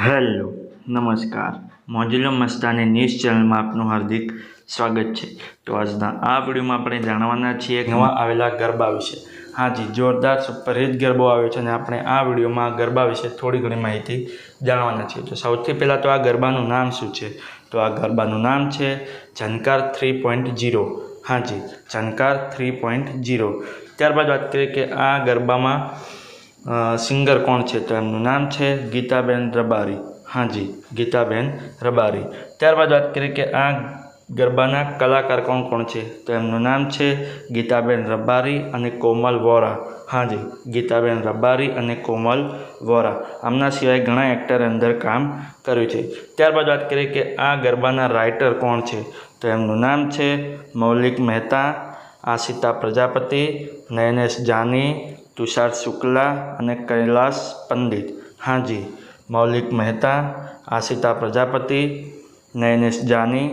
Hello નમસ્કાર મોજુલો Mastani news ચેનલમાં આપનું હાર્દિક સ્વાગત છે। તો આજના આ વિડીયોમાં આપણે જાણવાના છીએ નવા આવેલા ગરબા વિશે। હાજી, જોરદાર સુપરહિટ ગરબો આવ્યો છે અને આપણે આ વિડીયોમાં ગરબા વિશે થોડી ઘણી માહિતી જાણવાના છીએ। તો સૌથી પહેલાં તો આ ગરબાનું નામ શું છે? તો આ ગરબાનું નામ છે ઝનકાર 3.0। હાજી, ઝનકાર 3.0। ત્યારબાદ વાત કરીએ કે આ ગરબામાં સિંગર કોણ છે? તો એમનું નામ છે ગીતાબેન રબારી। હાજી, ગીતાબેન રબારી। ત્યારબાદ વાત કરીએ કે આ ગરબાના કલાકાર કોણ કોણ છે? તો એમનું નામ છે ગીતાબેન રબારી અને કોમલ વોરા। હાજી, ગીતાબેન રબારી અને કોમલ વોરા। આમના સિવાય ઘણા એક્ટરે અંદર કામ કર્યું છે। ત્યારબાદ વાત કરીએ કે આ ગરબાના રાઇટર કોણ છે? તો એમનું નામ છે મૌલિક મહેતા, આશિતા પ્રજાપતિ, નયનેશ જાની, તુષાર શુક્લા અને કૈલાશ પંડિત। હાજી, મૌલિક મહેતા, આશિતા પ્રજાપતિ, નયનેશ જાની,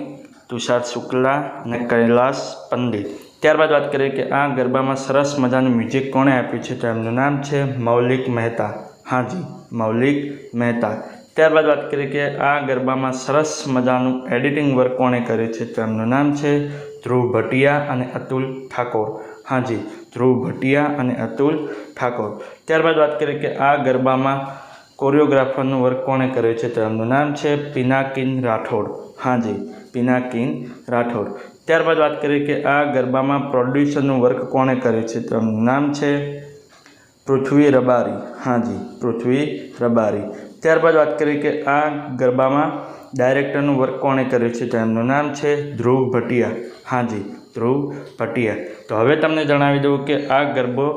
તુષાર શુક્લા અને કૈલાશ પંડિત। ત્યારબાદ વાત કરીએ કે આ ગરબામાં સરસ મજાનું મ્યુઝિક કોણે આપ્યું છે? તો એમનું નામ છે મૌલિક મહેતા। હાજી, મૌલિક મહેતા। ત્યારબાદ વાત કરીએ કે આ ગરબામાં સરસ મજાનું એડિટિંગ વર્ક કોણે કર્યું છે? તો એમનું નામ છે ધ્રુવ ભટિયા અને અતુલ ઠાકોર। હાજી, ધ્રુવ ભટિયા અને અતુલ ઠાકોર। ત્યારબાદ વાત કરીએ કે આ ગરબામાં કોરિયોગ્રાફરનું વર્ક કોણે કર્યું છે? તો એમનું નામ છે પિનાકિન રાઠોડ। હાજી, પિનાકિન રાઠોડ। ત્યારબાદ વાત કરીએ કે આ ગરબામાં પ્રોડ્યુસરનું વર્ક કોણે કર્યું છે? તો એમનું નામ છે પૃથ્વી રબારી। હાજી, પૃથ્વી રબારી। ત્યારબાદ વાત કરીએ કે આ ગરબામાં ડાયરેક્ટરનું વર્ક કોણે કર્યું છે? તો એમનું નામ છે ધ્રુવ ભટિયા। હાજી, ધ્રુવ ભટિયા। તો હવે તમને જણાવી દઉં કે આ ગરબો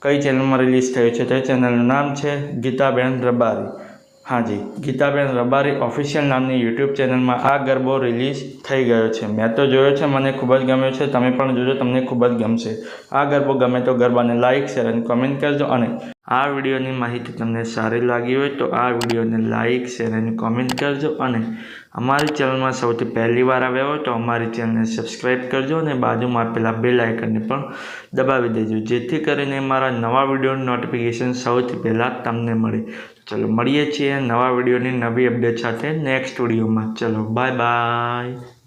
કઈ ચેનલમાં રિલીઝ થયો છે? તે ચેનલનું નામ છે ગીતાબેન રબારી। હાજી, ગીતાબેન રબારી ઓફિશિયલ નામની યુટ્યુબ ચેનલમાં આ ગરબો રિલીઝ થઈ ગયો છે। મેં તો જોયો છે, મને ખૂબ જ ગમ્યો છે। તમે પણ જોજો, તમને ખૂબ જ ગમશે। આ ગરબો ગમે તો ગરબાને લાઇક, શેર અને કોમેન્ટ કરજો। અને આ વિડીયોની માહિતી તમને સારી લાગી હોય તો આ વિડીયોને લાઇક, શેર અને કોમેન્ટ કરજો। અને અમારી ચેનલમાં સૌથી પહેલી વાર આવ્યા હોય તો અમારી ચેનલને સબસ્ક્રાઈબ કરજો અને બાજુમાં આપેલા બેલ આઇકનને પણ દબાવી દેજો, જેથી કરીને મારા નવા વિડીયોની નોટિફિકેશન સૌથી પહેલાં તમને મળે। ચલો મળીએ છીએ નવા વિડીયોની નવી અપડેટ સાથે નેક્સ્ટ વિડીયોમાં। ચલો બાય બાય।